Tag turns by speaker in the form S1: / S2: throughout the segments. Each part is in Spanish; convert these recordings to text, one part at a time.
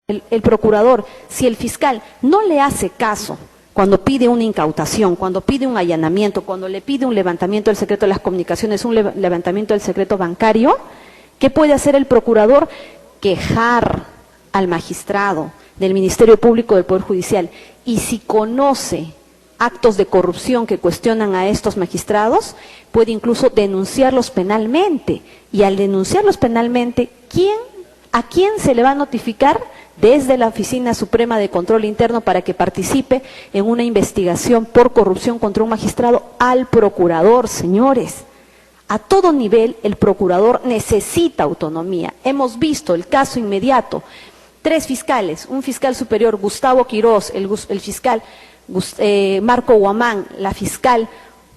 S1: el procurador, si el fiscal no le hace caso cuando pide una incautación, cuando pide un allanamiento, cuando le pide un levantamiento del secreto de las comunicaciones, un levantamiento del secreto bancario, ¿qué puede hacer el procurador? Quejar al magistrado del Ministerio Público del Poder Judicial. Y si conoce actos de corrupción que cuestionan a estos magistrados, puede incluso denunciarlos penalmente. Y al denunciarlos penalmente, ¿a quién se le va a notificar? Desde la Oficina Suprema de Control Interno para que participe en una investigación por corrupción contra un magistrado, al procurador, señores. A todo nivel el procurador necesita autonomía. Hemos visto el caso inmediato, 3 fiscales, un fiscal superior, Gustavo Quirós, el fiscal Marco Guamán, la fiscal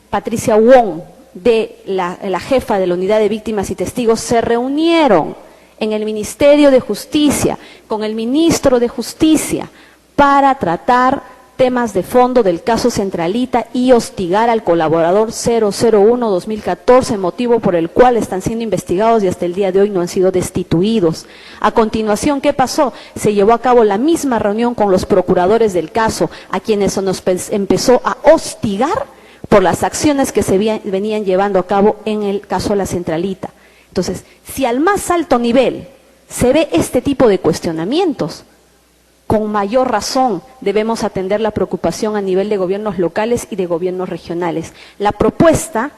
S1: Patricia Wong, de la jefa de la Unidad de Víctimas y Testigos, se reunieron en el Ministerio de Justicia, con el ministro de Justicia, para tratar temas de fondo del caso Centralita y hostigar al colaborador 001-2014, motivo por el cual están siendo investigados y hasta el día de hoy no han sido destituidos. A continuación, ¿qué pasó? Se llevó a cabo la misma reunión con los procuradores del caso, a quienes se nos empezó a hostigar por las acciones que se venían llevando a cabo en el caso La Centralita. Entonces, si al más alto nivel se ve este tipo de cuestionamientos, con mayor razón debemos atender la preocupación a nivel de gobiernos locales y de gobiernos regionales. La propuesta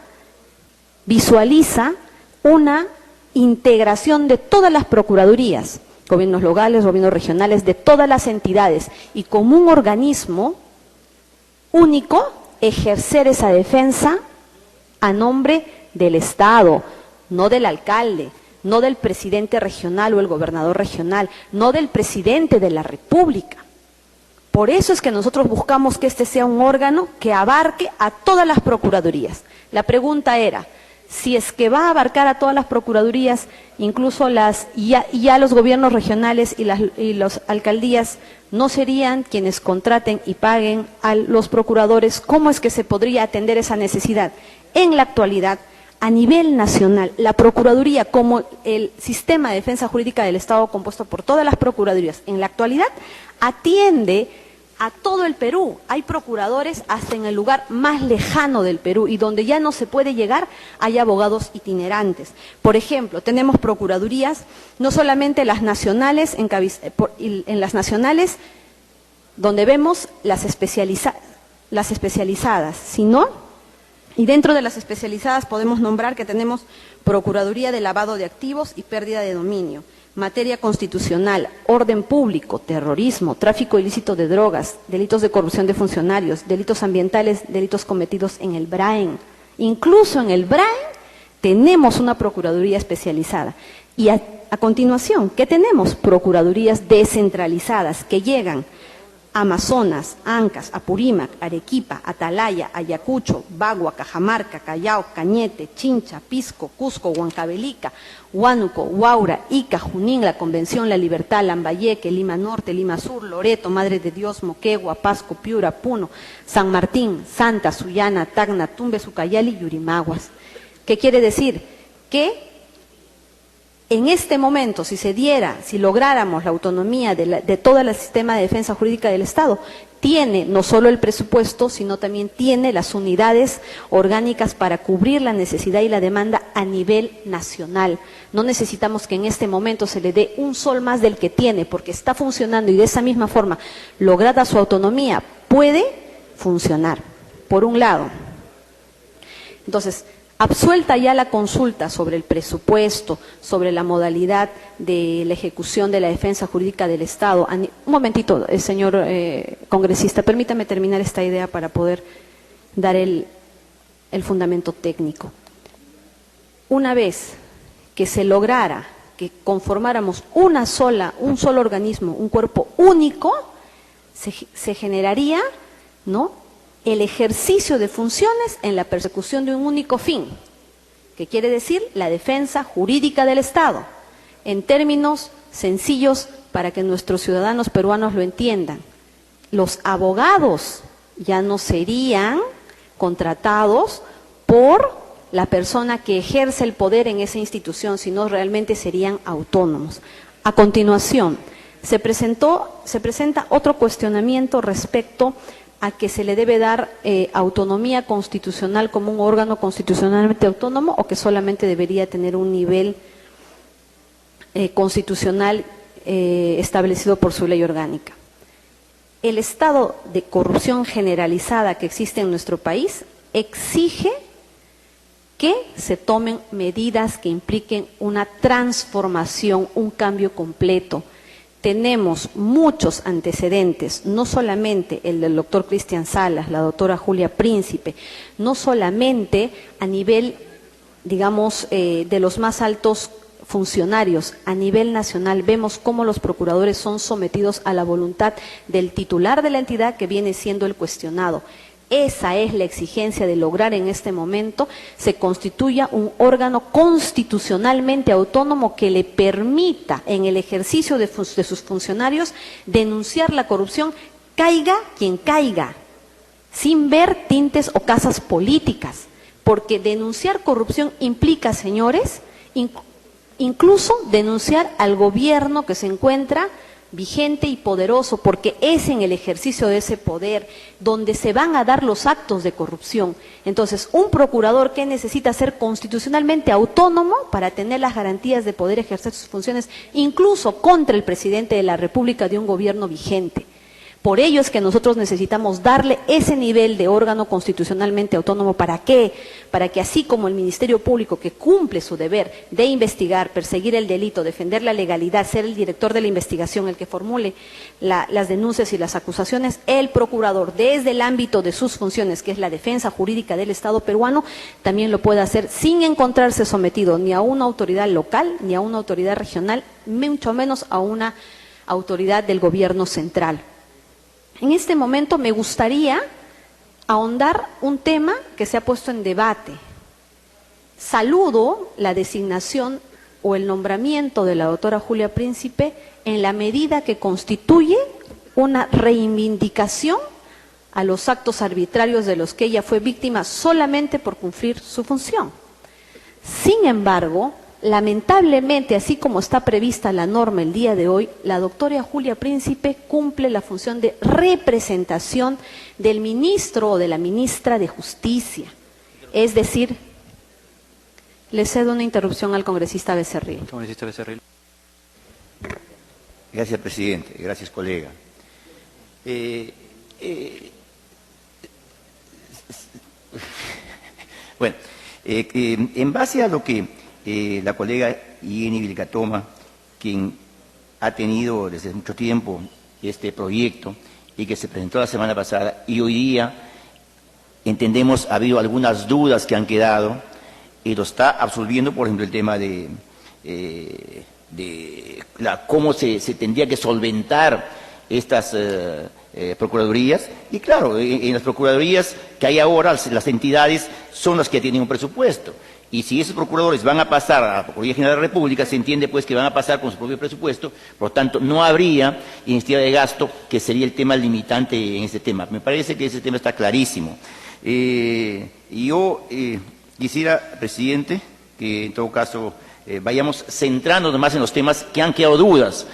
S1: visualiza una integración de todas las procuradurías, gobiernos locales, gobiernos regionales, de todas las entidades, y como un organismo único ejercer esa defensa a nombre del Estado, no del alcalde, no del presidente regional o el gobernador regional, no del presidente de la República. Por eso es que nosotros buscamos que este sea un órgano que abarque a todas las procuradurías. La pregunta era, si es que va a abarcar a todas las procuradurías, incluso ya los gobiernos regionales y las alcaldías no serían quienes contraten y paguen a los procuradores, ¿cómo es que se podría atender esa necesidad? En la actualidad, a nivel nacional, la Procuraduría, como el sistema de defensa jurídica del Estado compuesto por todas las procuradurías, en la actualidad atiende a todo el Perú. Hay procuradores hasta en el lugar más lejano del Perú, y donde ya no se puede llegar, hay abogados itinerantes. Por ejemplo, tenemos procuradurías, no solamente las nacionales, en las nacionales donde vemos las especializadas, sino... Y dentro de las especializadas podemos nombrar que tenemos Procuraduría de Lavado de Activos y Pérdida de Dominio, Materia Constitucional, Orden Público, Terrorismo, Tráfico Ilícito de Drogas, Delitos de Corrupción de Funcionarios, Delitos Ambientales, Delitos cometidos en el BRAEN. Incluso en el BRAEN tenemos una Procuraduría especializada. Y a continuación, ¿qué tenemos? Procuradurías descentralizadas que llegan a Amazonas, Ancash, Apurímac, Arequipa, Atalaya, Ayacucho, Bagua, Cajamarca, Callao, Cañete, Chincha, Pisco, Cusco, Huancavelica, Huánuco, Huaura, Ica, Junín, La Convención, La Libertad, Lambayeque, Lima Norte, Lima Sur, Loreto, Madre de Dios, Moquegua, Pasco, Piura, Puno, San Martín, Santa, Sullana, Tacna, Tumbes, Ucayali y Yurimaguas. ¿Qué quiere decir? Que en este momento, si lográramos la autonomía de todo el sistema de defensa jurídica del Estado, tiene no solo el presupuesto, sino también tiene las unidades orgánicas para cubrir la necesidad y la demanda a nivel nacional. No necesitamos que en este momento se le dé un sol más del que tiene, porque está funcionando, y de esa misma forma, lograda su autonomía, puede funcionar, por un lado. Entonces, absuelta ya la consulta sobre el presupuesto, sobre la modalidad de la ejecución de la defensa jurídica del Estado. Un momentito, señor congresista, permítame terminar esta idea para poder dar el fundamento técnico. Una vez que se lograra que conformáramos un solo organismo, un cuerpo único, se generaría, ¿no?, el ejercicio de funciones en la persecución de un único fin, que quiere decir la defensa jurídica del Estado, en términos sencillos para que nuestros ciudadanos peruanos lo entiendan. Los abogados ya no serían contratados por la persona que ejerce el poder en esa institución, sino realmente serían autónomos. A continuación, Se presenta otro cuestionamiento respecto a que se le debe dar autonomía constitucional como un órgano constitucionalmente autónomo o que solamente debería tener un nivel constitucional establecido por su ley orgánica. El estado de corrupción generalizada que existe en nuestro país exige que se tomen medidas que impliquen una transformación, un cambio completo. Tenemos muchos antecedentes, no solamente el del doctor Cristian Salas, la doctora Julia Príncipe, no solamente a nivel, digamos, de los más altos funcionarios, a nivel nacional vemos cómo los procuradores son sometidos a la voluntad del titular de la entidad que viene siendo el cuestionado. Esa es la exigencia de lograr en este momento se constituya un órgano constitucionalmente autónomo que le permita en el ejercicio de sus funcionarios denunciar la corrupción, caiga quien caiga, sin ver tintes o casas políticas, porque denunciar corrupción implica, señores, incluso denunciar al gobierno que se encuentra vigente y poderoso, porque es en el ejercicio de ese poder donde se van a dar los actos de corrupción. Entonces, un procurador que necesita ser constitucionalmente autónomo para tener las garantías de poder ejercer sus funciones, incluso contra el presidente de la República de un gobierno vigente. Por ello es que nosotros necesitamos darle ese nivel de órgano constitucionalmente autónomo. ¿Para qué? Para que así como el Ministerio Público, que cumple su deber de investigar, perseguir el delito, defender la legalidad, ser el director de la investigación, el que formule las denuncias y las acusaciones, el procurador, desde el ámbito de sus funciones, que es la defensa jurídica del Estado peruano, también lo puede hacer sin encontrarse sometido ni a una autoridad local, ni a una autoridad regional, mucho menos a una autoridad del gobierno central. En este momento me gustaría ahondar un tema que se ha puesto en debate. Saludo la designación o el nombramiento de la doctora Julia Príncipe en la medida que constituye una reivindicación a los actos arbitrarios de los que ella fue víctima solamente por cumplir su función. Sin embargo, lamentablemente, así como está prevista la norma el día de hoy, la doctora Julia Príncipe cumple la función de representación del ministro o de la ministra de Justicia. Es decir, le cedo una interrupción al congresista Becerril.
S2: Congresista Becerril.
S3: Gracias, presidente. Gracias, colega. Bueno, en base a lo que la colega Jenny Vilcatoma, quien ha tenido desde mucho tiempo este proyecto y que se presentó la semana pasada, y hoy día entendemos ha habido algunas dudas que han quedado y lo está absolviendo, por ejemplo, el tema de cómo se tendría que solventar estas procuradurías. Y claro, en las procuradurías que hay ahora, las entidades son las que tienen un presupuesto. Y si esos procuradores van a pasar a la Procuraduría General de la República, se entiende pues que van a pasar con su propio presupuesto, por lo tanto no habría iniciativa de gasto, que sería el tema limitante en este tema. Me parece que ese tema está clarísimo. Yo quisiera, presidente, que en todo caso vayamos centrándonos más en los temas que han quedado dudas,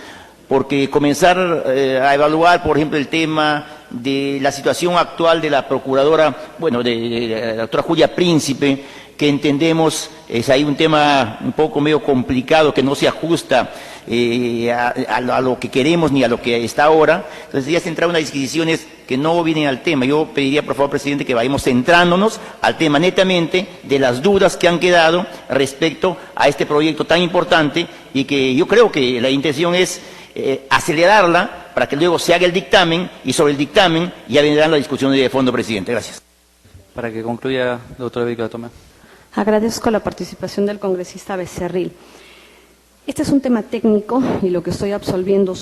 S3: porque comenzar a evaluar, por ejemplo, el tema de la situación actual de la procuradora, bueno, de la doctora Julia Príncipe, que entendemos es ahí un tema un poco medio complicado, que no se ajusta a lo que queremos ni a lo que está ahora. Entonces ya se entraron unas disquisiciones que no vienen al tema. Yo pediría, por favor, presidente, que vayamos centrándonos al tema netamente de las dudas que han quedado respecto a este proyecto tan importante, y que yo creo que la intención es acelerarla para que luego se haga el dictamen, y sobre el dictamen ya vendrán las discusiones de fondo, presidente. Gracias.
S2: Para que concluya, doctora Vilcatoma.
S1: Agradezco la participación del congresista Becerril. Este es un tema técnico y lo que estoy absolviendo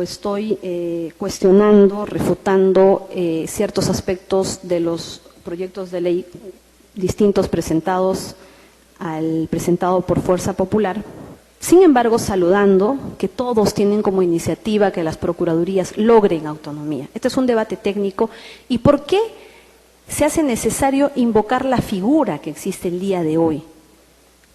S1: estoy cuestionando, refutando ciertos aspectos de los proyectos de ley distintos presentado por Fuerza Popular. Sin embargo, saludando que todos tienen como iniciativa que las procuradurías logren autonomía. Este es un debate técnico. ¿Y por qué se hace necesario invocar la figura que existe el día de hoy?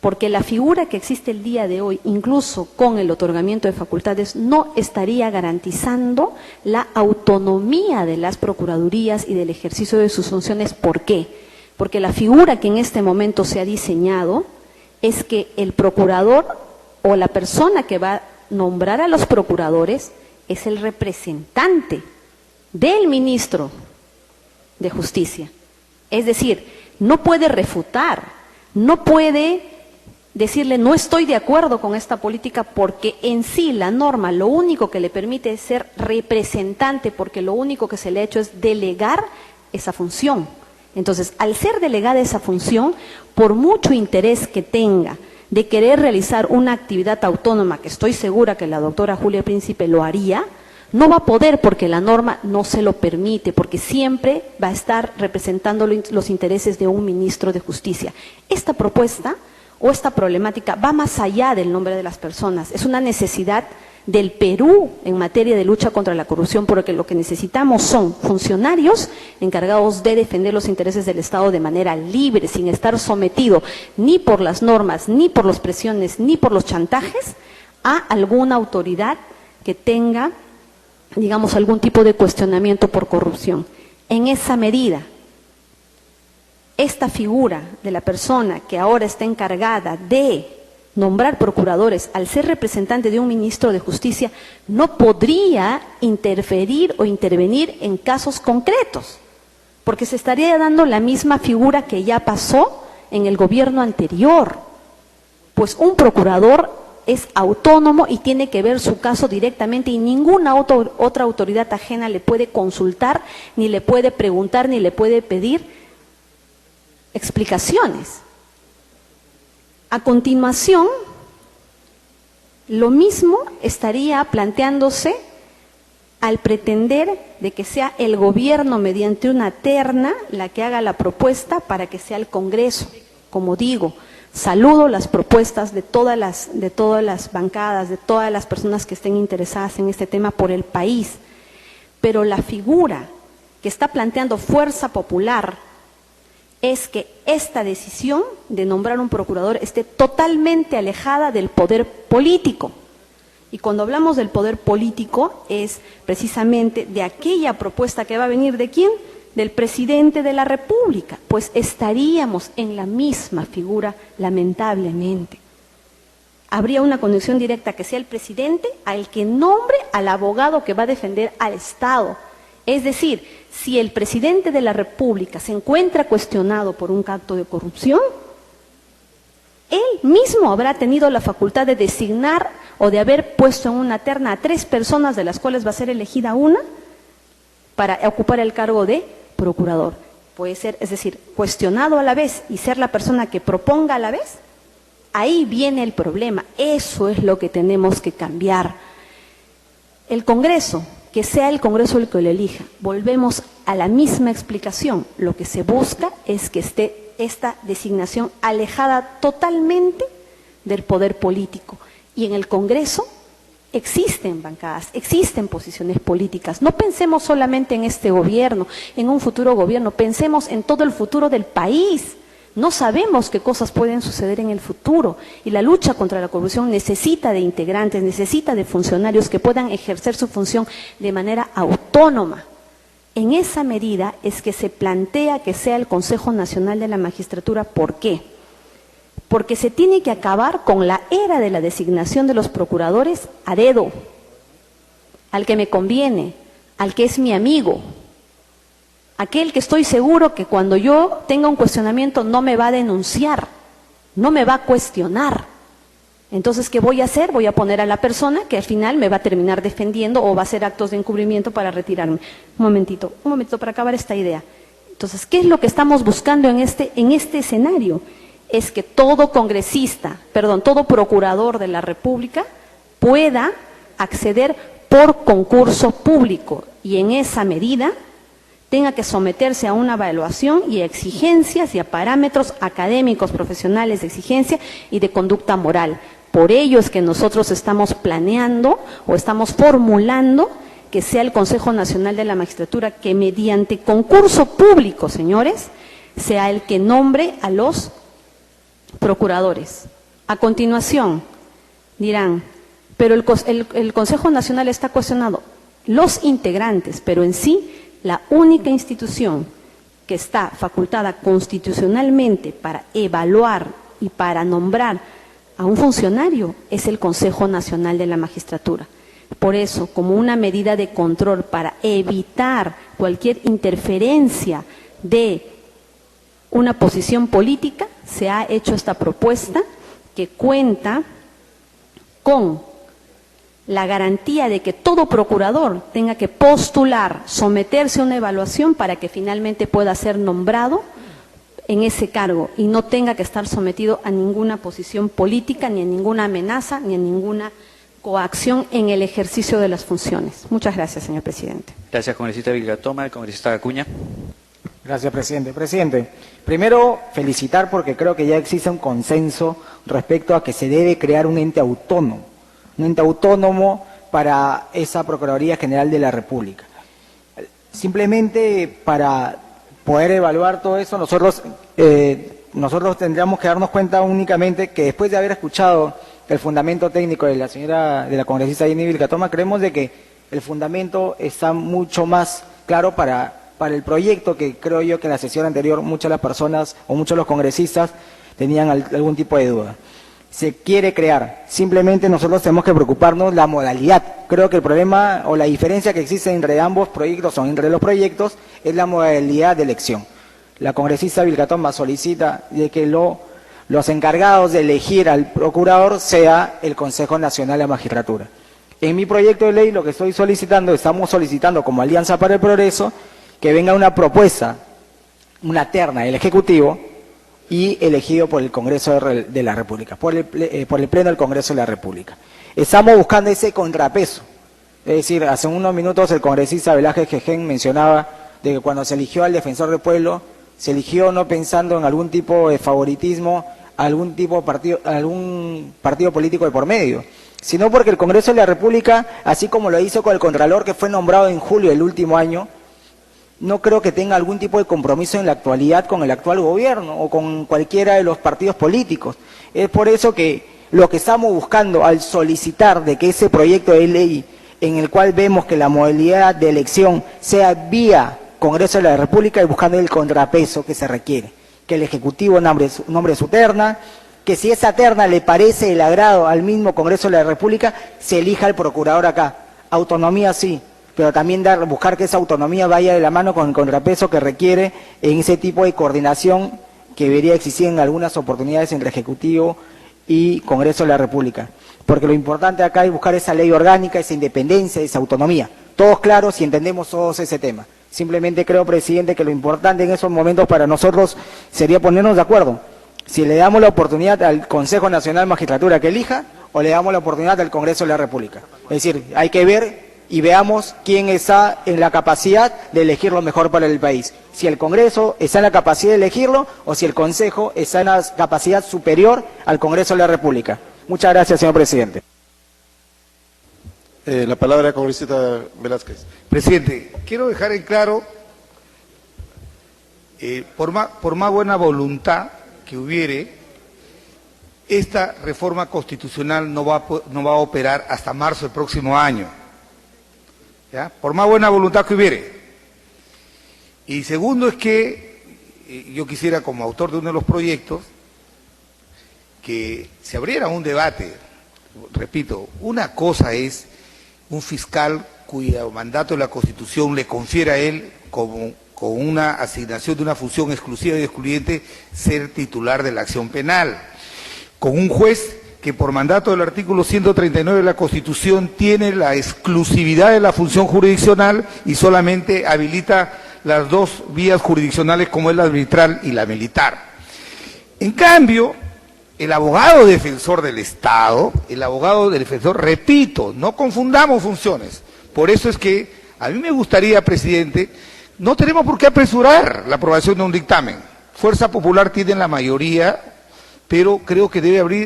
S1: porque la figura que existe el día de hoy, incluso con el otorgamiento de facultades, no estaría garantizando la autonomía de las procuradurías y del ejercicio de sus funciones. ¿Por qué? Porque la figura que en este momento se ha diseñado es que el procurador o la persona que va a nombrar a los procuradores es el representante del ministro de Justicia. Es decir, no puede refutar, no puede decirle no estoy de acuerdo con esta política, porque en sí la norma lo único que le permite es ser representante, porque lo único que se le ha hecho es delegar esa función. Entonces, al ser delegada esa función, por mucho interés que tenga de querer realizar una actividad autónoma, que estoy segura que la doctora Julia Príncipe lo haría, no va a poder porque la norma no se lo permite, porque siempre va a estar representando los intereses de un ministro de Justicia. Esta propuesta o esta problemática va más allá del nombre de las personas, es una necesidad del Perú en materia de lucha contra la corrupción, porque lo que necesitamos son funcionarios encargados de defender los intereses del Estado de manera libre, sin estar sometido ni por las normas, ni por las presiones, ni por los chantajes a alguna autoridad que tenga, digamos, algún tipo de cuestionamiento por corrupción. En esa medida, esta figura de la persona que ahora está encargada de nombrar procuradores, al ser representante de un ministro de Justicia, no podría interferir o intervenir en casos concretos, porque se estaría dando la misma figura que ya pasó en el gobierno anterior. Pues un procurador es autónomo y tiene que ver su caso directamente, y ninguna otra autoridad ajena le puede consultar, ni le puede preguntar, ni le puede pedir explicaciones. A continuación, lo mismo estaría planteándose al pretender de que sea el gobierno mediante una terna la que haga la propuesta para que sea el Congreso. Como digo, saludo las propuestas de todas las bancadas, de todas las personas que estén interesadas en este tema por el país, pero la figura que está planteando Fuerza Popular es que esta decisión de nombrar un procurador esté totalmente alejada del poder político. Y cuando hablamos del poder político es precisamente de aquella propuesta que va a venir ¿de quién? Del presidente de la República. Pues estaríamos en la misma figura, lamentablemente. Habría una conexión directa que sea el presidente al que nombre al abogado que va a defender al Estado. Es decir, si el presidente de la República se encuentra cuestionado por un acto de corrupción, él mismo habrá tenido la facultad de designar o de haber puesto en una terna a 3 personas, de las cuales va a ser elegida una, para ocupar el cargo de procurador. Puede ser, es decir, cuestionado a la vez y ser la persona que proponga a la vez. Ahí viene el problema. Eso es lo que tenemos que cambiar. El Congreso, que sea el Congreso el que lo elija. Volvemos a la misma explicación. Lo que se busca es que esté esta designación alejada totalmente del poder político. Y en el Congreso existen bancadas, existen posiciones políticas. No pensemos solamente en este gobierno, en un futuro gobierno, pensemos en todo el futuro del país. No sabemos qué cosas pueden suceder en el futuro, y la lucha contra la corrupción necesita de integrantes, necesita de funcionarios que puedan ejercer su función de manera autónoma. En esa medida es que se plantea que sea el Consejo Nacional de la Magistratura. ¿Por qué? Porque se tiene que acabar con la era de la designación de los procuradores a dedo, al que me conviene, al que es mi amigo, aquel que estoy seguro que cuando yo tenga un cuestionamiento no me va a denunciar, no me va a cuestionar. Entonces, ¿qué voy a hacer? Voy a poner a la persona que al final me va a terminar defendiendo o va a hacer actos de encubrimiento para retirarme. Un momentito para acabar esta idea. Entonces, ¿qué es lo que estamos buscando en este escenario? Es que todo todo procurador de la República pueda acceder por concurso público, y en esa medida tenga que someterse a una evaluación y a exigencias y a parámetros académicos, profesionales de exigencia y de conducta moral. Por ello es que nosotros estamos planeando o estamos formulando que sea el Consejo Nacional de la Magistratura que mediante concurso público, señores, sea el que nombre a los procuradores. A continuación dirán, pero el Consejo Nacional está cuestionado. Los integrantes, pero en sí la única institución que está facultada constitucionalmente para evaluar y para nombrar a un funcionario es el Consejo Nacional de la Magistratura. Por eso, como una medida de control para evitar cualquier interferencia de una posición política, se ha hecho esta propuesta que cuenta con la garantía de que todo procurador tenga que postular, someterse a una evaluación para que finalmente pueda ser nombrado en ese cargo y no tenga que estar sometido a ninguna posición política, ni a ninguna amenaza, ni a ninguna coacción en el ejercicio de las funciones. Muchas gracias, señor presidente.
S2: Gracias, congresista Villatoma. Congresista Acuña.
S4: Gracias, presidente. Presidente, primero felicitar porque creo que ya existe un consenso respecto a que se debe crear un ente autónomo para esa Procuraduría General de la República. Simplemente para poder evaluar todo eso, nosotros tendríamos que darnos cuenta únicamente que después de haber escuchado el fundamento técnico de la congresista Jenny Villatoma, creemos de que el fundamento está mucho más claro para el proyecto, que creo yo que en la sesión anterior muchas de las personas o muchos de los congresistas tenían algún tipo de duda. Se quiere crear, simplemente nosotros tenemos que preocuparnos la modalidad. Creo que el problema o la diferencia que existe entre ambos proyectos o entre los proyectos es la modalidad de elección. La congresista Villatoma solicita de que los encargados de elegir al procurador sea el Consejo Nacional de la Magistratura. En mi proyecto de ley lo que estamos solicitando como Alianza para el Progreso, que venga una propuesta, una terna del Ejecutivo y elegido por el Congreso de la República, por el Pleno del Congreso de la República. Estamos buscando ese contrapeso. Es decir, hace unos minutos el congresista Velázquez Quején mencionaba de que cuando se eligió al Defensor del Pueblo, se eligió no pensando en algún tipo de favoritismo, algún partido político de por medio, sino porque el Congreso de la República, así como lo hizo con el Contralor que fue nombrado en julio del último año, no creo que tenga algún tipo de compromiso en la actualidad con el actual gobierno o con cualquiera de los partidos políticos. Es por eso que lo que estamos buscando al solicitar de que ese proyecto de ley en el cual vemos que la modalidad de elección sea vía Congreso de la República, es buscando el contrapeso que se requiere, que el Ejecutivo nombre su terna, que si esa terna le parece el agrado al mismo Congreso de la República, se elija al procurador acá. Autonomía sí, pero también buscar que esa autonomía vaya de la mano con el contrapeso que requiere en ese tipo de coordinación que debería existir en algunas oportunidades entre Ejecutivo y Congreso de la República. Porque lo importante acá es buscar esa ley orgánica, esa independencia, esa autonomía. Todos claros y entendemos todos ese tema. Simplemente creo, presidente, que lo importante en esos momentos para nosotros sería ponernos de acuerdo. Si le damos la oportunidad al Consejo Nacional de Magistratura que elija o le damos la oportunidad al Congreso de la República. Es decir, hay que ver y veamos quién está en la capacidad de elegir lo mejor para el país. Si el Congreso está en la capacidad de elegirlo o si el Consejo está en la capacidad superior al Congreso de la República. Muchas gracias, señor presidente.
S5: La palabra, congresista Velázquez.
S6: Presidente, quiero dejar en claro, por más buena voluntad que hubiere, esta reforma constitucional no va a operar hasta marzo del próximo año. ¿Ya? Por más buena voluntad que hubiere. Y segundo es que yo quisiera, como autor de uno de los proyectos, que se abriera un debate. Repito, una cosa es un fiscal cuyo mandato de la Constitución le confiere a él con una asignación de una función exclusiva y excluyente ser titular de la acción penal, con un juez que por mandato del artículo 139 de la Constitución tiene la exclusividad de la función jurisdiccional y solamente habilita las dos vías jurisdiccionales como es la arbitral y la militar. En cambio, el abogado defensor del Estado, repito, no confundamos funciones. Por eso es que a mí me gustaría, presidente, no tenemos por qué apresurar la aprobación de un dictamen. Fuerza Popular tiene la mayoría, pero creo que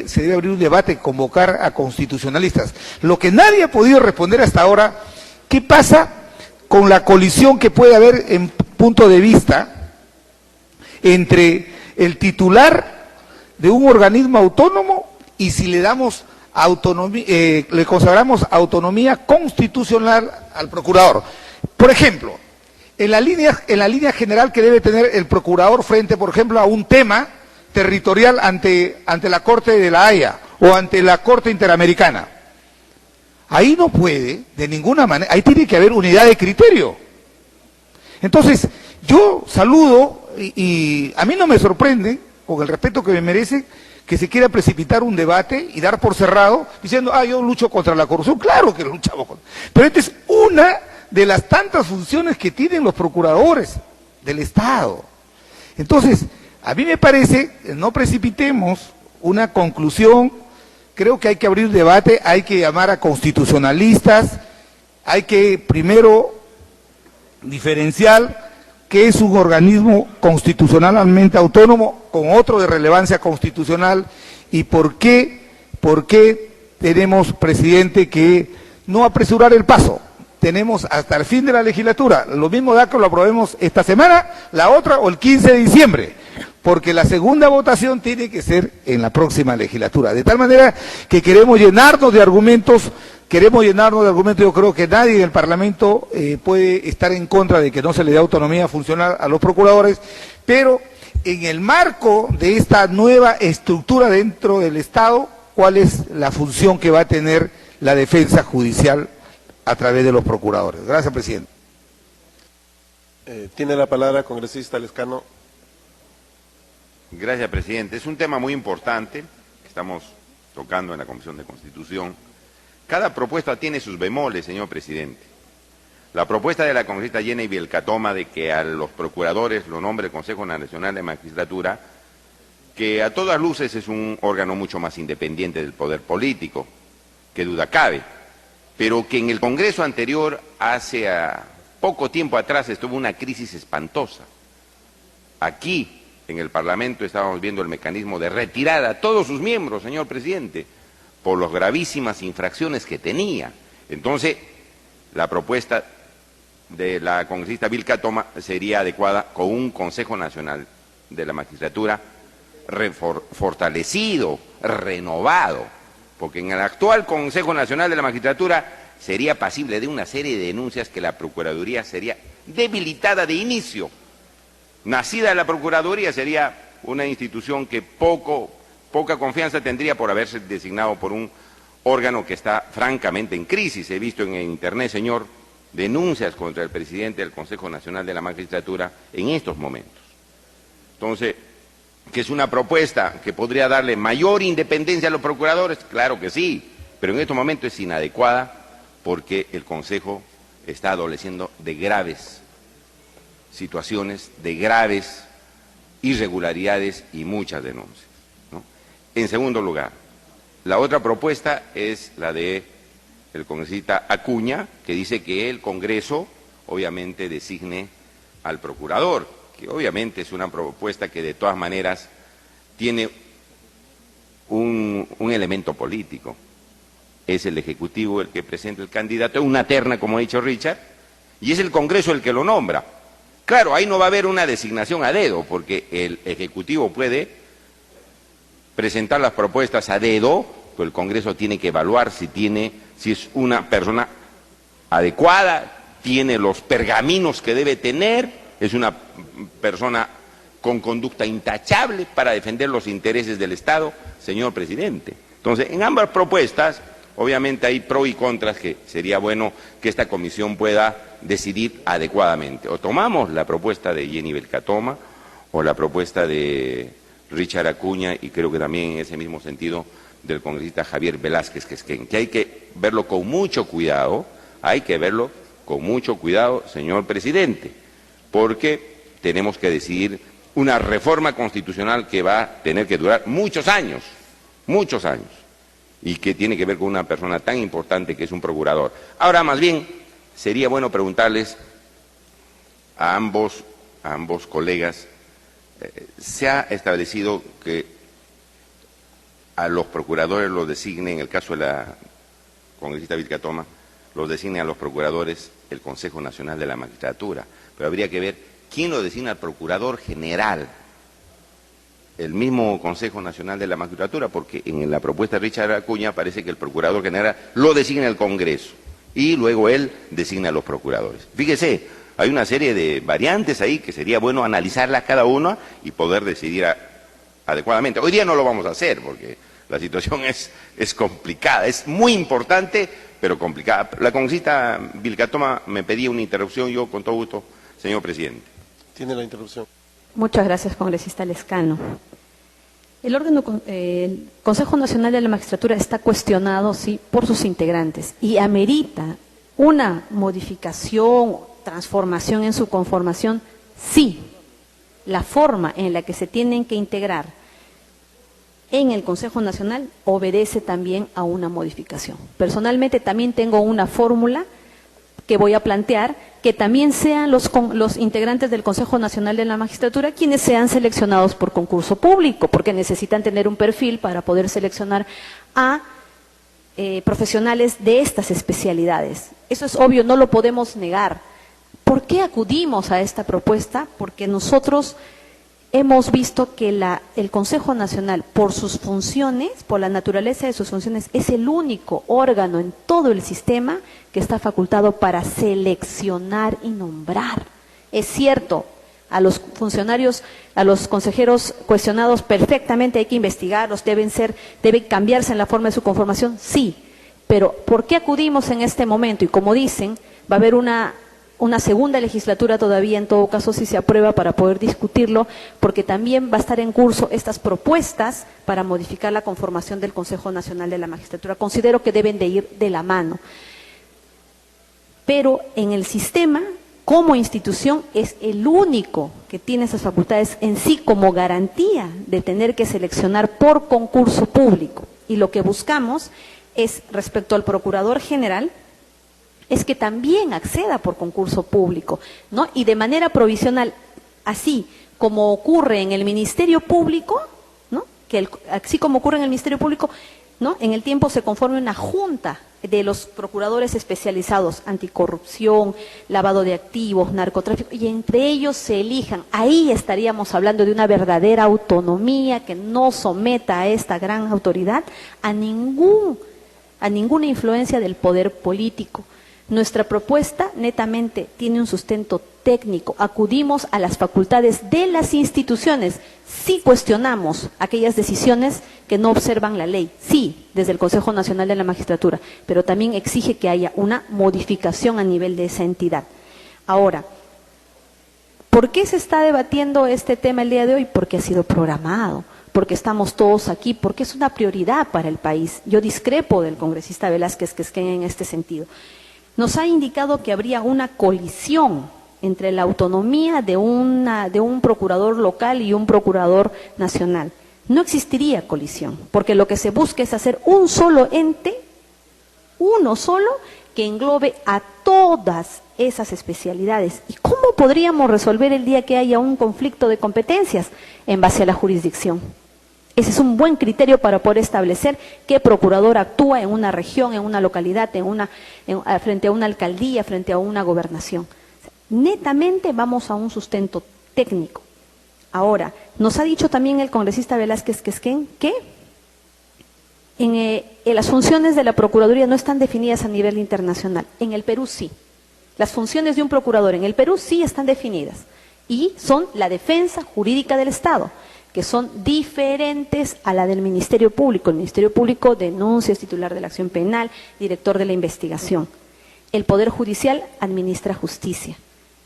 S6: se debe abrir un debate, convocar a constitucionalistas. Lo que nadie ha podido responder hasta ahora, ¿qué pasa con la colisión que puede haber en punto de vista entre el titular de un organismo autónomo y si le damos autonomía, le consagramos autonomía constitucional al procurador. Por ejemplo, en la línea general que debe tener el procurador frente, por ejemplo, a un tema territorial ante la Corte de la Haya o ante la Corte Interamericana. Ahí no puede, de ninguna manera, ahí tiene que haber unidad de criterio. Entonces, yo saludo y a mí no me sorprende, con el respeto que me merece, que se quiera precipitar un debate y dar por cerrado diciendo, yo lucho contra la corrupción. Claro que luchamos contra. Pero esta es una de las tantas funciones que tienen los procuradores del Estado. Entonces, a mí me parece, no precipitemos una conclusión, creo que hay que abrir debate, hay que llamar a constitucionalistas, hay que primero diferenciar qué es un organismo constitucionalmente autónomo con otro de relevancia constitucional y por qué tenemos, presidente, que no apresurar el paso. Tenemos hasta el fin de la legislatura, lo mismo da que lo aprobemos esta semana, la otra o el 15 de diciembre, porque la segunda votación tiene que ser en la próxima legislatura. De tal manera que queremos llenarnos de argumentos, yo creo que nadie en el Parlamento puede estar en contra de que no se le dé autonomía funcional a los procuradores, pero en el marco de esta nueva estructura dentro del Estado, ¿cuál es la función que va a tener la defensa judicial a través de los procuradores? Gracias, presidente.
S5: Tiene la palabra congresista Lescano.
S7: Gracias, presidente. Es un tema muy importante que estamos tocando en la Comisión de Constitución. Cada propuesta tiene sus bemoles, señor presidente. La propuesta de la congresista Jenny Vilcatoma de que a los procuradores lo nombre el Consejo Nacional de Magistratura, que a todas luces es un órgano mucho más independiente del poder político, que duda cabe, pero que en el Congreso anterior, hace poco tiempo atrás, estuvo una crisis espantosa. Aquí, en el Parlamento, estábamos viendo el mecanismo de retirada a todos sus miembros, señor presidente, por las gravísimas infracciones que tenía. Entonces, la propuesta de la congresista Vilcatoma sería adecuada con un Consejo Nacional de la Magistratura fortalecido, renovado, porque en el actual Consejo Nacional de la Magistratura sería pasible de una serie de denuncias que la Procuraduría sería debilitada de inicio. Nacida la Procuraduría sería una institución que poca confianza tendría por haberse designado por un órgano que está francamente en crisis. He visto en internet, señor, denuncias contra el presidente del Consejo Nacional de la Magistratura en estos momentos. Entonces, ¿que es una propuesta que podría darle mayor independencia a los procuradores? Claro que sí, pero en estos momentos es inadecuada porque el Consejo está adoleciendo de graves situaciones, de graves irregularidades y muchas denuncias, ¿no? En segundo lugar, la otra propuesta es la de el congresista Acuña, que dice que el Congreso obviamente designe al procurador, que obviamente es una propuesta que de todas maneras tiene un elemento político. Es el Ejecutivo el que presenta el candidato, es una terna, como ha dicho Richard, y es el Congreso el que lo nombra. Claro, ahí no va a haber una designación a dedo, porque el Ejecutivo puede presentar las propuestas a dedo, pero el Congreso tiene que evaluar si es una persona adecuada, tiene los pergaminos que debe tener, es una persona con conducta intachable para defender los intereses del Estado, señor presidente. Entonces, en ambas propuestas, obviamente hay pros y contras que sería bueno que esta comisión pueda decidir adecuadamente. O tomamos la propuesta de Jenny Vilcatoma o la propuesta de Richard Acuña, y creo que también en ese mismo sentido del congresista Javier Velázquez Quesquén, que hay que verlo con mucho cuidado, señor presidente, porque tenemos que decidir una reforma constitucional que va a tener que durar muchos años, y que tiene que ver con una persona tan importante que es un procurador. Ahora, más bien, sería bueno preguntarles a ambos colegas, se ha establecido que a los procuradores los designe, en el caso de la congresista Vilcatoma, los designe a los procuradores el Consejo Nacional de la Magistratura, pero habría que ver quién lo designa al Procurador General. el mismo Consejo Nacional de la Magistratura, porque en la propuesta de Richard Acuña parece que el Procurador General lo designa el Congreso y luego él designa a los procuradores. Fíjese, hay una serie de variantes ahí que sería bueno analizarlas cada una y poder decidir adecuadamente. Hoy día no lo vamos a hacer porque la situación es complicada, es muy importante, pero complicada. La congresista Vilcatoma me pedía una interrupción, yo con todo gusto, señor presidente.
S5: Tiene la interrupción.
S1: Muchas gracias, congresista Lescano. El Consejo Nacional de la Magistratura está cuestionado, sí, por sus integrantes y amerita una modificación, transformación en su conformación, sí. La forma en la que se tienen que integrar en el Consejo Nacional obedece también a una modificación. Personalmente también tengo una fórmula que voy a plantear, que también sean los integrantes del Consejo Nacional de la Magistratura quienes sean seleccionados por concurso público, porque necesitan tener un perfil para poder seleccionar a profesionales de estas especialidades. Eso es obvio, no lo podemos negar. ¿Por qué acudimos a esta propuesta? Porque nosotros hemos visto que el Consejo Nacional, por sus funciones, por la naturaleza de sus funciones, es el único órgano en todo el sistema que está facultado para seleccionar y nombrar. Es cierto, a los funcionarios, a los consejeros cuestionados perfectamente hay que investigarlos, debe cambiarse en la forma de su conformación, sí, pero ¿por qué acudimos en este momento? Y como dicen, va a haber una segunda legislatura todavía, en todo caso, si se aprueba, para poder discutirlo, porque también va a estar en curso estas propuestas para modificar la conformación del Consejo Nacional de la Magistratura. Considero que deben de ir de la mano. Pero en el sistema, como institución, es el único que tiene esas facultades en sí como garantía de tener que seleccionar por concurso público. Y lo que buscamos es, respecto al Procurador General, es que también acceda por concurso público, ¿no? Y de manera provisional, así como ocurre en el Ministerio Público, ¿no? Así como ocurre en el Ministerio Público, ¿no? En el tiempo se conforme una junta de los procuradores especializados, anticorrupción, lavado de activos, narcotráfico, y entre ellos se elijan. Ahí estaríamos hablando de una verdadera autonomía que no someta a esta gran autoridad a ninguna influencia del poder político. Nuestra propuesta netamente tiene un sustento técnico. Acudimos a las facultades de las instituciones. Sí cuestionamos aquellas decisiones que no observan la ley. Sí, desde el Consejo Nacional de la Magistratura, pero también exige que haya una modificación a nivel de esa entidad. Ahora, ¿por qué se está debatiendo este tema el día de hoy? Porque ha sido programado, porque estamos todos aquí, porque es una prioridad para el país. Yo discrepo del congresista Velázquez Quesquén en este sentido. Nos ha indicado que habría una colisión entre la autonomía de un procurador local y un procurador nacional. No existiría colisión, porque lo que se busca es hacer un solo ente, uno solo, que englobe a todas esas especialidades. ¿Y cómo podríamos resolver el día que haya un conflicto de competencias? En base a la jurisdicción. Ese es un buen criterio para poder establecer qué procurador actúa en una región, en una localidad, frente a una alcaldía, frente a una gobernación. Netamente vamos a un sustento técnico. Ahora, nos ha dicho también el congresista Velázquez Quesquén que las funciones de la Procuraduría no están definidas a nivel internacional. En el Perú sí. Las funciones de un procurador en el Perú sí están definidas y son la defensa jurídica del Estado, que son diferentes a la del Ministerio Público. El Ministerio Público denuncia, es titular de la acción penal, director de la investigación. El Poder Judicial administra justicia.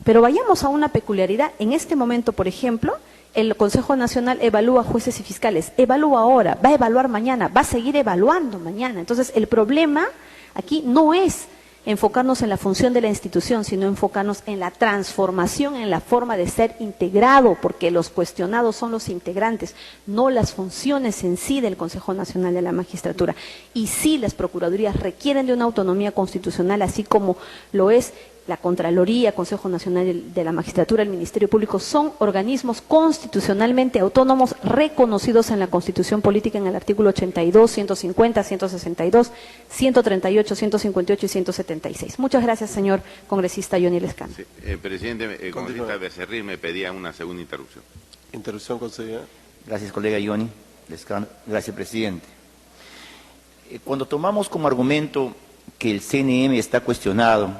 S1: Pero vayamos a una peculiaridad. En este momento, por ejemplo, el Consejo Nacional evalúa jueces y fiscales. Evalúa ahora, va a evaluar mañana, va a seguir evaluando mañana. Entonces, el problema aquí no es enfocarnos en la función de la institución, sino enfocarnos en la transformación, en la forma de ser integrado, porque los cuestionados son los integrantes, no las funciones en sí del Consejo Nacional de la Magistratura. Y sí, las procuradurías requieren de una autonomía constitucional, así como lo es la Contraloría, Consejo Nacional de la Magistratura, el Ministerio Público, son organismos constitucionalmente autónomos reconocidos en la Constitución Política en el artículo 82, 150, 162, 138, 158 y 176. Muchas gracias, señor congresista Johnny Lescano.
S7: Sí, presidente, el congresista Becerril me pedía una segunda interrupción.
S5: Interrupción concedida.
S3: Gracias, colega Ioni. Gracias, presidente. Cuando tomamos como argumento que el CNM está cuestionado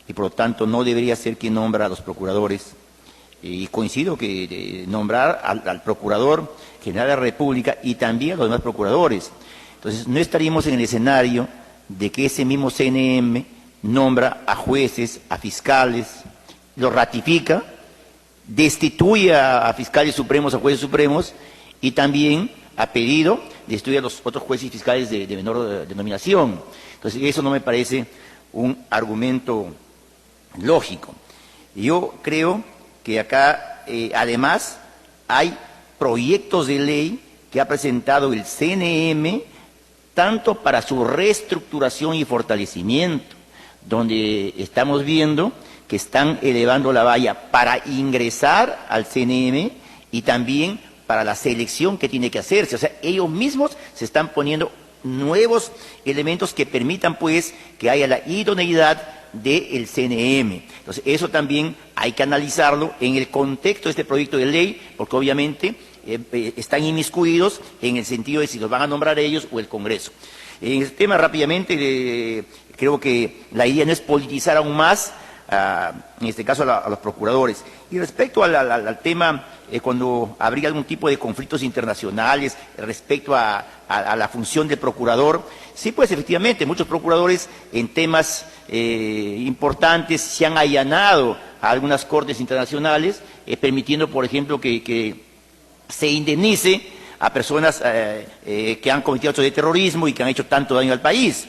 S3: y por lo tanto no debería ser quien nombra a los procuradores, y coincido que nombrar al Procurador General de la República y también a los demás procuradores. Entonces, no estaríamos en el escenario de que ese mismo CNM nombra a jueces, a fiscales, los ratifica, destituye a fiscales supremos, a jueces supremos, y también a pedido destituye a los otros jueces y fiscales de menor denominación. Entonces, eso no me parece un argumento lógico. Yo creo que acá, además, hay proyectos de ley que ha presentado el CNM, tanto para su reestructuración y fortalecimiento, donde estamos viendo que están elevando la valla para ingresar al CNM y también para la selección que tiene que hacerse. O sea, ellos mismos se están poniendo nuevos elementos que permitan, pues, que haya la idoneidad del CNM. Entonces, eso también hay que analizarlo en el contexto de este proyecto de ley, porque obviamente están inmiscuidos en el sentido de si los van a nombrar ellos o el Congreso. En este tema, rápidamente, creo que la idea no es politizar aún más, en este caso a los procuradores. Y respecto al tema, cuando habría algún tipo de conflictos internacionales respecto a la función del procurador, sí, pues efectivamente, muchos procuradores en temas importantes se han allanado a algunas cortes internacionales, permitiendo, por ejemplo, que se indemnice a personas que han cometido actos de terrorismo y que han hecho tanto daño al país.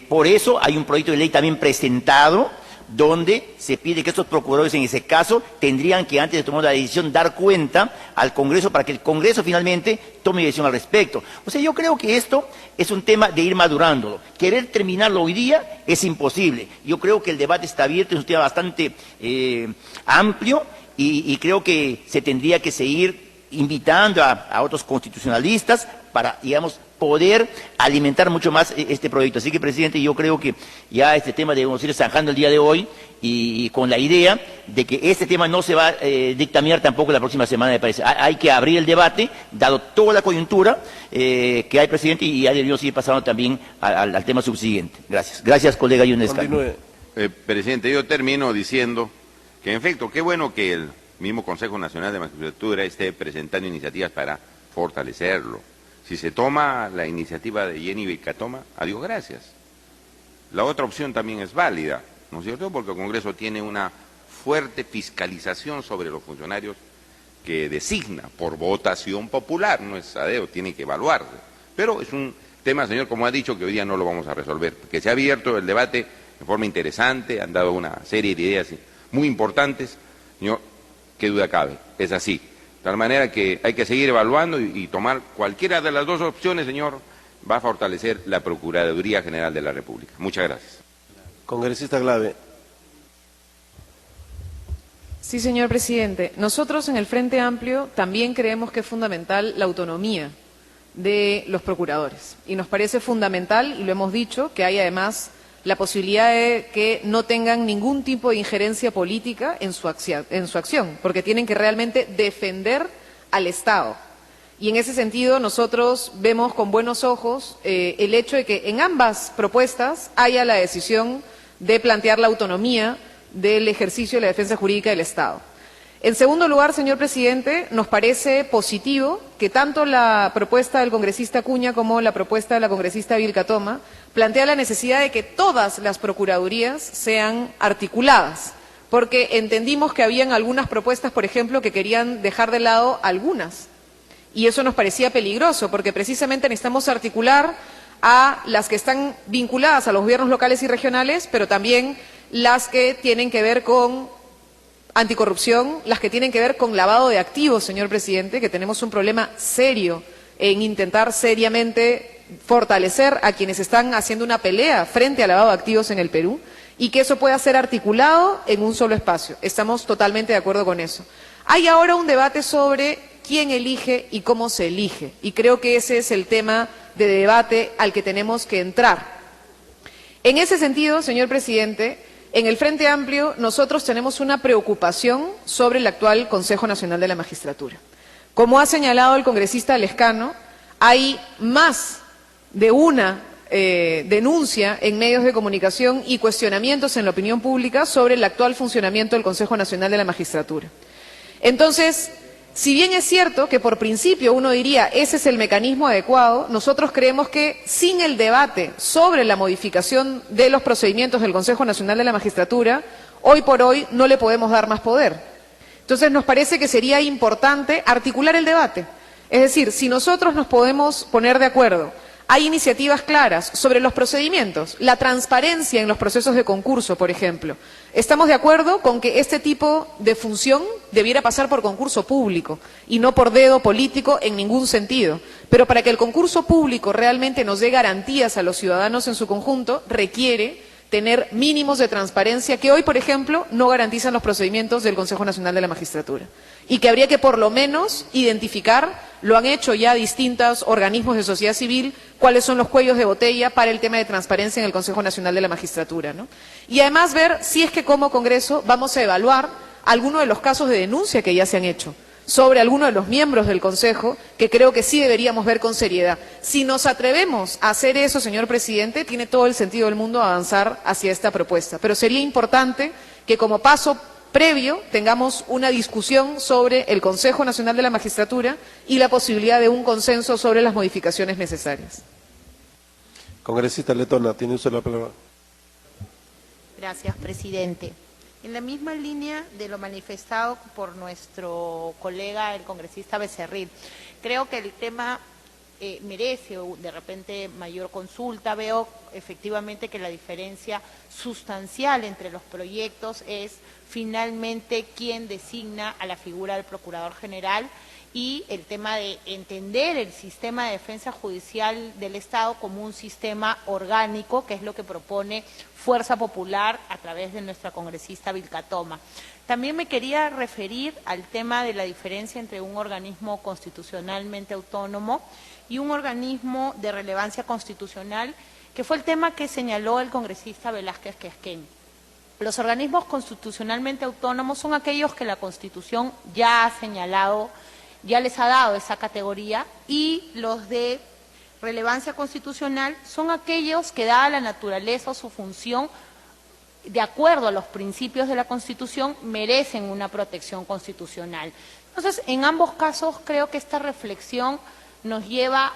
S3: Por eso hay un proyecto de ley también presentado donde se pide que estos procuradores en ese caso tendrían que, antes de tomar la decisión, dar cuenta al Congreso para que el Congreso finalmente tome decisión al respecto. O sea, yo creo que esto es un tema de ir madurándolo. Querer terminarlo hoy día es imposible. Yo creo que el debate está abierto, es un tema bastante amplio y creo que se tendría que seguir invitando a otros constitucionalistas para, digamos, poder alimentar mucho más este proyecto. Así que, presidente, yo creo que ya este tema debemos ir zanjando el día de hoy y con la idea de que este tema no se va a dictaminar tampoco la próxima semana, me parece. Hay que abrir el debate, dado toda la coyuntura que hay, presidente, y ya debió seguir pasando también al tema subsiguiente. Gracias. Gracias, colega Yunesca.
S7: Presidente, yo termino diciendo que, en efecto, qué bueno que el mismo Consejo Nacional de Magistratura esté presentando iniciativas para fortalecerlo. Si se toma la iniciativa de Jenny Vilcatoma, adiós, gracias. La otra opción también es válida, ¿no es cierto? Porque el Congreso tiene una fuerte fiscalización sobre los funcionarios que designa por votación popular, no es adeo, tiene que evaluarse. Pero es un tema, señor, como ha dicho, que hoy día no lo vamos a resolver, porque se ha abierto el debate de forma interesante, han dado una serie de ideas muy importantes, señor, qué duda cabe, es así. De tal manera que hay que seguir evaluando y tomar cualquiera de las dos opciones, señor, va a fortalecer la Procuraduría General de la República. Muchas gracias.
S5: Congresista Glave.
S8: Sí, señor presidente. Nosotros en el Frente Amplio también creemos que es fundamental la autonomía de los procuradores. Y nos parece fundamental, y lo hemos dicho, que hay además la posibilidad de que no tengan ningún tipo de injerencia política en su acción, porque tienen que realmente defender al Estado. Y en ese sentido nosotros vemos con buenos ojos el hecho de que en ambas propuestas haya la decisión de plantear la autonomía del ejercicio de la defensa jurídica del Estado. En segundo lugar, señor presidente, nos parece positivo que tanto la propuesta del congresista Acuña como la propuesta de la congresista Vilcatoma plantea la necesidad de que todas las procuradurías sean articuladas, porque entendimos que habían algunas propuestas, por ejemplo, que querían dejar de lado algunas, y eso nos parecía peligroso, porque precisamente necesitamos articular a las que están vinculadas a los gobiernos locales y regionales, pero también las que tienen que ver con anticorrupción, las que tienen que ver con lavado de activos, señor presidente, que tenemos un problema serio en intentar seriamente fortalecer a quienes están haciendo una pelea frente al lavado de activos en el Perú, y que eso pueda ser articulado en un solo espacio. Estamos totalmente de acuerdo con eso. Hay ahora un debate sobre quién elige y cómo se elige, y creo que ese es el tema de debate al que tenemos que entrar. En ese sentido, señor presidente, en el Frente Amplio nosotros tenemos una preocupación sobre el actual Consejo Nacional de la Magistratura, Como ha señalado el congresista Lescano, hay más de una denuncia en medios de comunicación y cuestionamientos en la opinión pública sobre el actual funcionamiento del Consejo Nacional de la Magistratura. Entonces, si bien es cierto que por principio uno diría ese es el mecanismo adecuado, nosotros creemos que sin el debate sobre la modificación de los procedimientos del Consejo Nacional de la Magistratura, hoy por hoy no le podemos dar más poder. Entonces nos parece que sería importante articular el debate. Es decir, si nosotros nos podemos poner de acuerdo, hay iniciativas claras sobre los procedimientos, la transparencia en los procesos de concurso, por ejemplo. Estamos de acuerdo con que este tipo de función debiera pasar por concurso público y no por dedo político en ningún sentido. Pero para que el concurso público realmente nos dé garantías a los ciudadanos en su conjunto, requiere tener mínimos de transparencia que hoy, por ejemplo, no garantizan los procedimientos del Consejo Nacional de la Magistratura. Y que habría que por lo menos identificar, lo han hecho ya distintos organismos de sociedad civil, cuáles son los cuellos de botella para el tema de transparencia en el Consejo Nacional de la Magistratura, ¿no? Y además ver si es que como Congreso vamos a evaluar algunos de los casos de denuncia que ya se han hecho sobre algunos de los miembros del Consejo, que creo que sí deberíamos ver con seriedad. Si nos atrevemos a hacer eso, señor presidente, tiene todo el sentido del mundo avanzar hacia esta propuesta. Pero sería importante que como paso previo tengamos una discusión sobre el Consejo Nacional de la Magistratura y la posibilidad de un consenso sobre las modificaciones necesarias.
S5: Congresista Letona, tiene usted la palabra.
S9: Gracias, presidente. En la misma línea de lo manifestado por nuestro colega, el congresista Becerril, creo que el tema merece de repente mayor consulta. Veo efectivamente que la diferencia sustancial entre los proyectos es finalmente quién designa a la figura del Procurador General y el tema de entender el sistema de defensa judicial del Estado como un sistema orgánico, que es lo que propone Fuerza Popular a través de nuestra congresista Vilca Toma. También me quería referir al tema de la diferencia entre un organismo constitucionalmente autónomo y un organismo de relevancia constitucional, que fue el tema que señaló el congresista Velázquez Quisqueño. Los organismos constitucionalmente autónomos son aquellos que la Constitución ya ha señalado, ya les ha dado esa categoría, y los de relevancia constitucional son aquellos que, dada la naturaleza o su función, de acuerdo a los principios de la Constitución, merecen una protección constitucional. Entonces, en ambos casos creo que esta reflexión nos lleva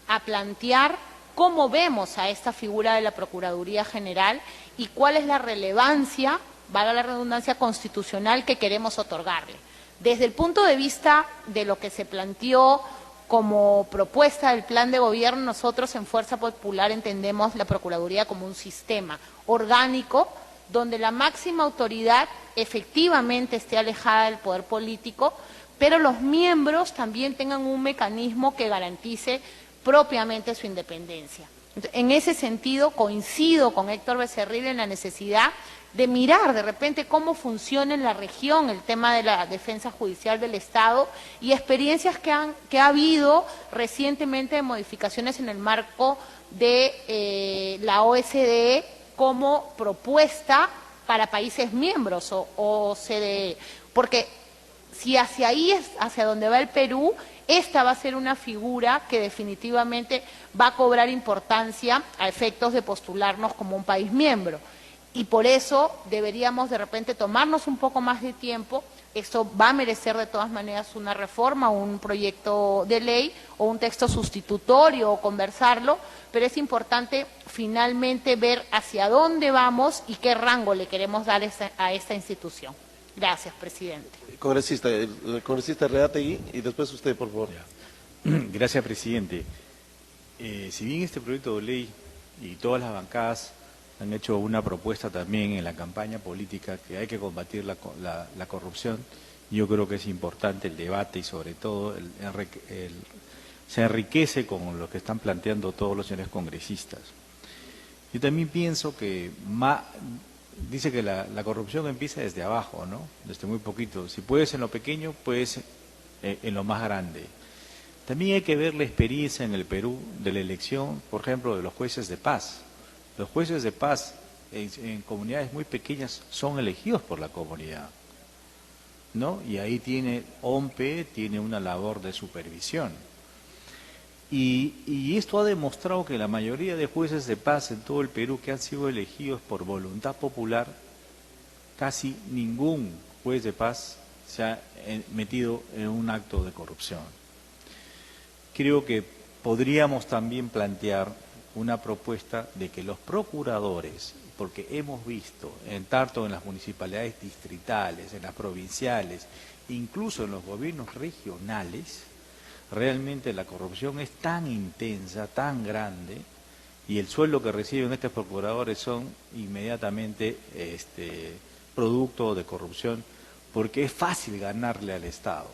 S9: a plantear cómo vemos a esta figura de la Procuraduría General y cuál es la relevancia, valga la redundancia, constitucional que queremos otorgarle. Desde el punto de vista de lo que se planteó como propuesta del plan de gobierno, nosotros en Fuerza Popular entendemos la Procuraduría como un sistema orgánico donde la máxima autoridad efectivamente esté alejada del poder político, pero los miembros también tengan un mecanismo que garantice propiamente su independencia. En ese sentido, coincido con Héctor Becerril en la necesidad de mirar de repente cómo funciona en la región el tema de la defensa judicial del Estado y experiencias que ha habido recientemente de modificaciones en el marco de la OSDE como propuesta para países miembros o OCDE, porque si hacia ahí es hacia donde va el Perú, esta va a ser una figura que definitivamente va a cobrar importancia a efectos de postularnos como un país miembro. Y por eso deberíamos de repente tomarnos un poco más de tiempo. Esto va a merecer de todas maneras una reforma, un proyecto de ley o un texto sustitutorio o conversarlo, pero es importante finalmente ver hacia dónde vamos y qué rango le queremos dar a esta institución. Gracias, presidente.
S5: Congresista, el congresista Reategui y después usted, por favor.
S10: Gracias, presidente. Si bien este proyecto de ley y todas las bancadas han hecho una propuesta también en la campaña política que hay que combatir la corrupción, yo creo que es importante el debate y sobre todo se enriquece con lo que están planteando todos los señores congresistas. Yo también pienso que dice que la corrupción empieza desde abajo, ¿no? Desde muy poquito. Si puedes en lo pequeño, puedes en lo más grande. También hay que ver la experiencia en el Perú de la elección, por ejemplo, de los jueces de paz. Los jueces de paz en comunidades muy pequeñas son elegidos por la comunidad. ¿no? Y ahí tiene OMPE, tiene una labor de supervisión. Y esto ha demostrado que la mayoría de jueces de paz en todo el Perú que han sido elegidos por voluntad popular, casi ningún juez de paz se ha metido en un acto de corrupción. Creo que podríamos también plantear una propuesta de que los procuradores, porque hemos visto tanto en las municipalidades distritales, en las provinciales, incluso en los gobiernos regionales, realmente la corrupción es tan intensa, tan grande, y el sueldo que reciben estos procuradores son inmediatamente producto de corrupción, porque es fácil ganarle al Estado.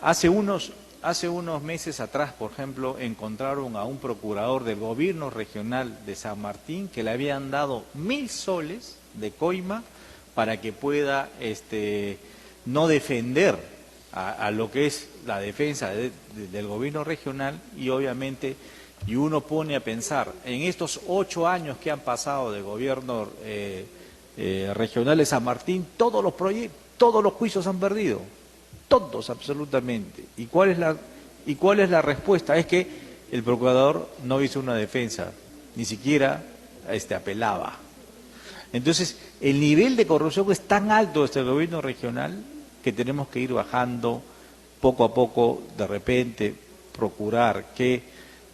S10: Hace unos meses atrás, por ejemplo, encontraron a un procurador del gobierno regional de San Martín que le habían dado 1.000 soles de coima para que pueda no defender a lo que es la defensa del gobierno regional, y obviamente, y uno pone a pensar, en estos 8 años que han pasado de gobierno regional de San Martín, todos los juicios han perdido, todos absolutamente. ¿Y cuál es la respuesta? Es que el procurador no hizo una defensa, ni siquiera apelaba. Entonces, el nivel de corrupción es tan alto desde el gobierno regional que tenemos que ir bajando poco a poco, de repente, procurar que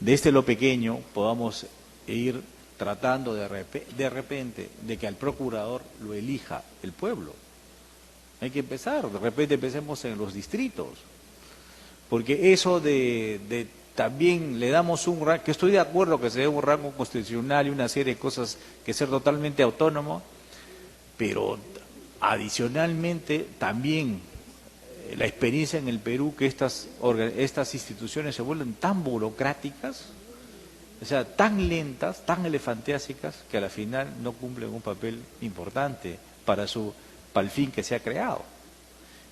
S10: desde lo pequeño podamos ir tratando de repente de que al procurador lo elija el pueblo. Hay que empezar, de repente empecemos en los distritos, porque eso de también le damos un rango, que estoy de acuerdo que se dé un rango constitucional y una serie de cosas que ser totalmente autónomo, pero adicionalmente también la experiencia en el Perú que estas instituciones se vuelven tan burocráticas, o sea, tan lentas, tan elefantiásicas, que a la final no cumplen un papel importante para el fin que se ha creado.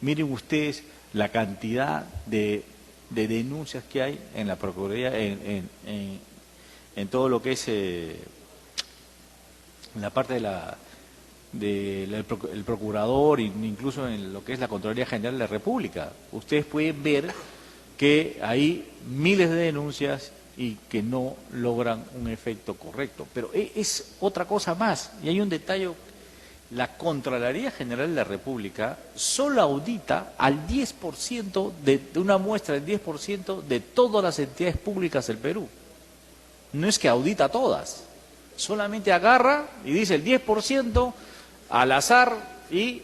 S10: Miren ustedes la cantidad de denuncias que hay en la Procuraduría, en todo lo que es en la parte del procurador, incluso en lo que es la Contraloría General de la República. Ustedes pueden ver que hay miles de denuncias y que no logran un efecto correcto. Pero es otra cosa más, y hay un detalle: la Contraloría General de la República solo audita al 10% de una muestra del 10% de todas las entidades públicas del Perú. No es que audita todas, solamente agarra y dice el 10% al azar y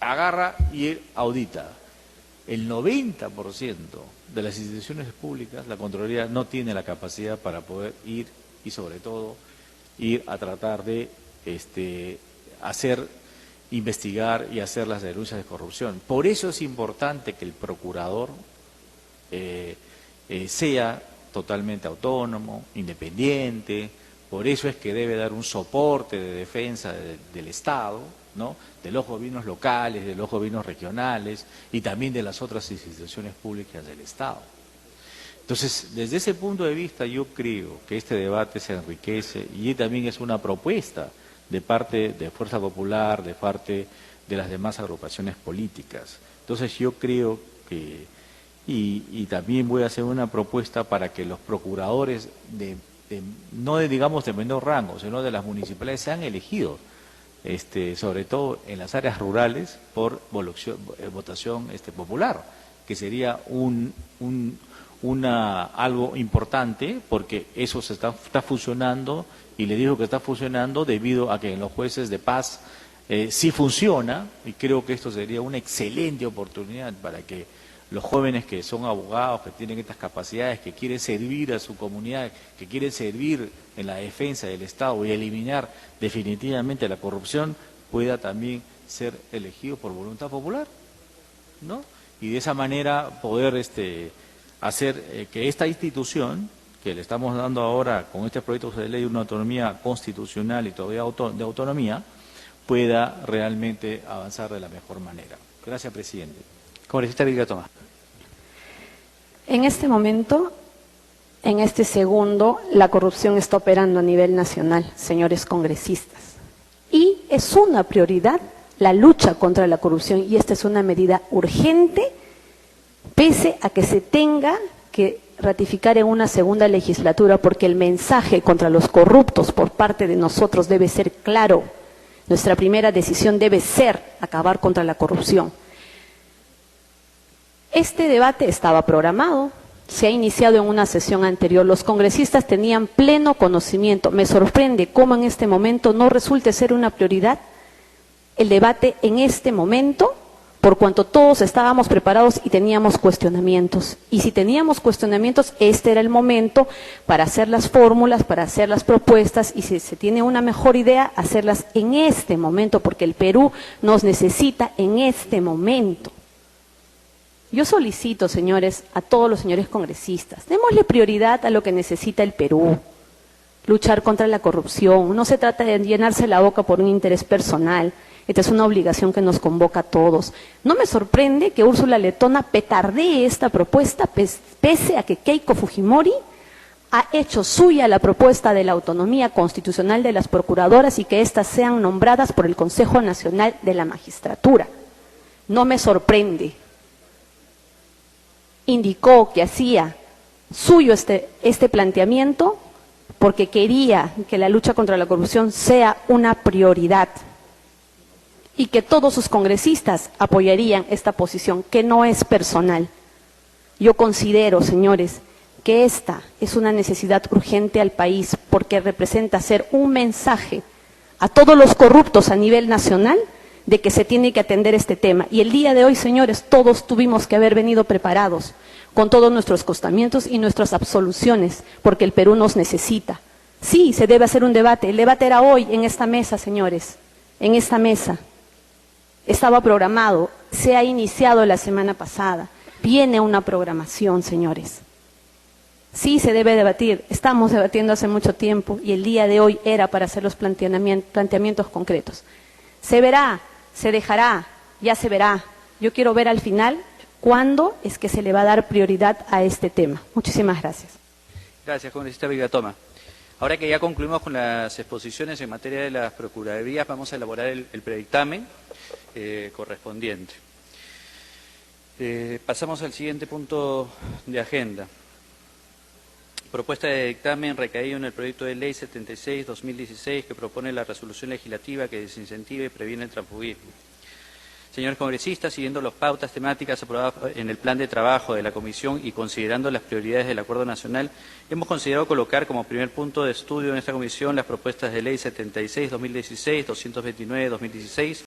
S10: agarra y audita. El 90% de las instituciones públicas, la Contraloría no tiene la capacidad para poder ir y sobre todo ir a tratar de investigar y hacer las denuncias de corrupción. Por eso es importante que el procurador sea totalmente autónomo, independiente. Por eso es que debe dar un soporte de defensa del Estado, ¿no?, de los gobiernos locales, de los gobiernos regionales y también de las otras instituciones públicas del Estado. Entonces, desde ese punto de vista, yo creo que este debate se enriquece y también es una propuesta de parte de Fuerza Popular, de parte de las demás agrupaciones políticas. Entonces, yo creo que, y también voy a hacer una propuesta para que los procuradores no digamos de menor rango, sino de las municipalidades sean elegidos, sobre todo en las áreas rurales, por votación popular, que sería algo importante, porque eso está funcionando, y le digo que está funcionando debido a que en los jueces de paz sí funciona, y creo que esto sería una excelente oportunidad para que los jóvenes que son abogados, que tienen estas capacidades, que quieren servir a su comunidad, que quieren servir en la defensa del Estado y eliminar definitivamente la corrupción, pueda también ser elegido por voluntad popular, ¿no? Y de esa manera poder hacer que esta institución, que le estamos dando ahora con este proyecto de ley una autonomía constitucional y todavía de autonomía, pueda realmente avanzar de la mejor manera. Gracias, presidente.
S2: Congresista Villatoma.
S1: En este momento, en este segundo, la corrupción está operando a nivel nacional, señores congresistas. Y es una prioridad la lucha contra la corrupción, y esta es una medida urgente, pese a que se tenga que ratificar en una segunda legislatura, porque el mensaje contra los corruptos por parte de nosotros debe ser claro. Nuestra primera decisión debe ser acabar contra la corrupción. Este debate estaba programado, se ha iniciado en una sesión anterior, los congresistas tenían pleno conocimiento. Me sorprende cómo en este momento no resulte ser una prioridad el debate en este momento, por cuanto todos estábamos preparados y teníamos cuestionamientos. Y si teníamos cuestionamientos, este era el momento para hacer las fórmulas, para hacer las propuestas, y si se tiene una mejor idea, hacerlas en este momento, porque el Perú nos necesita en este momento. Yo solicito, señores, a todos los señores congresistas, démosle prioridad a lo que necesita el Perú. Luchar contra la corrupción, no se trata de llenarse la boca por un interés personal. Esta es una obligación que nos convoca a todos. No me sorprende que Úrsula Letona petardee esta propuesta, pese a que Keiko Fujimori ha hecho suya la propuesta de la autonomía constitucional de las procuradoras y que éstas sean nombradas por el Consejo Nacional de la Magistratura. No me sorprende. Indicó que hacía suyo este planteamiento porque quería que la lucha contra la corrupción sea una prioridad y que todos sus congresistas apoyarían esta posición, que no es personal. Yo considero, señores, que esta es una necesidad urgente al país porque representa ser un mensaje a todos los corruptos a nivel nacional de que se tiene que atender este tema. Y el día de hoy, señores, todos tuvimos que haber venido preparados con todos nuestros costamientos y nuestras absoluciones, porque el Perú nos necesita. Sí, se debe hacer un debate. El debate era hoy en esta mesa, señores, en esta mesa. Estaba programado, se ha iniciado la semana pasada. Viene una programación, señores. Sí, se debe debatir. Estamos debatiendo hace mucho tiempo y el día de hoy era para hacer los planteamientos concretos. Se verá, se dejará, ya se verá. Yo quiero ver al final cuándo es que se le va a dar prioridad a este tema. Muchísimas gracias.
S2: Gracias, congresista Villatoma. Ahora que ya concluimos con las exposiciones en materia de las procuradurías, vamos a elaborar el predictamen correspondiente. Pasamos al siguiente punto de agenda. Propuesta de dictamen recaído en el proyecto de ley 76/2016 que propone la resolución legislativa que desincentiva y previene el transfugismo. Señores congresistas, siguiendo las pautas temáticas aprobadas en el plan de trabajo de la Comisión y considerando las prioridades del Acuerdo Nacional, hemos considerado colocar como primer punto de estudio en esta comisión las propuestas de ley 76/2016, 229/2016,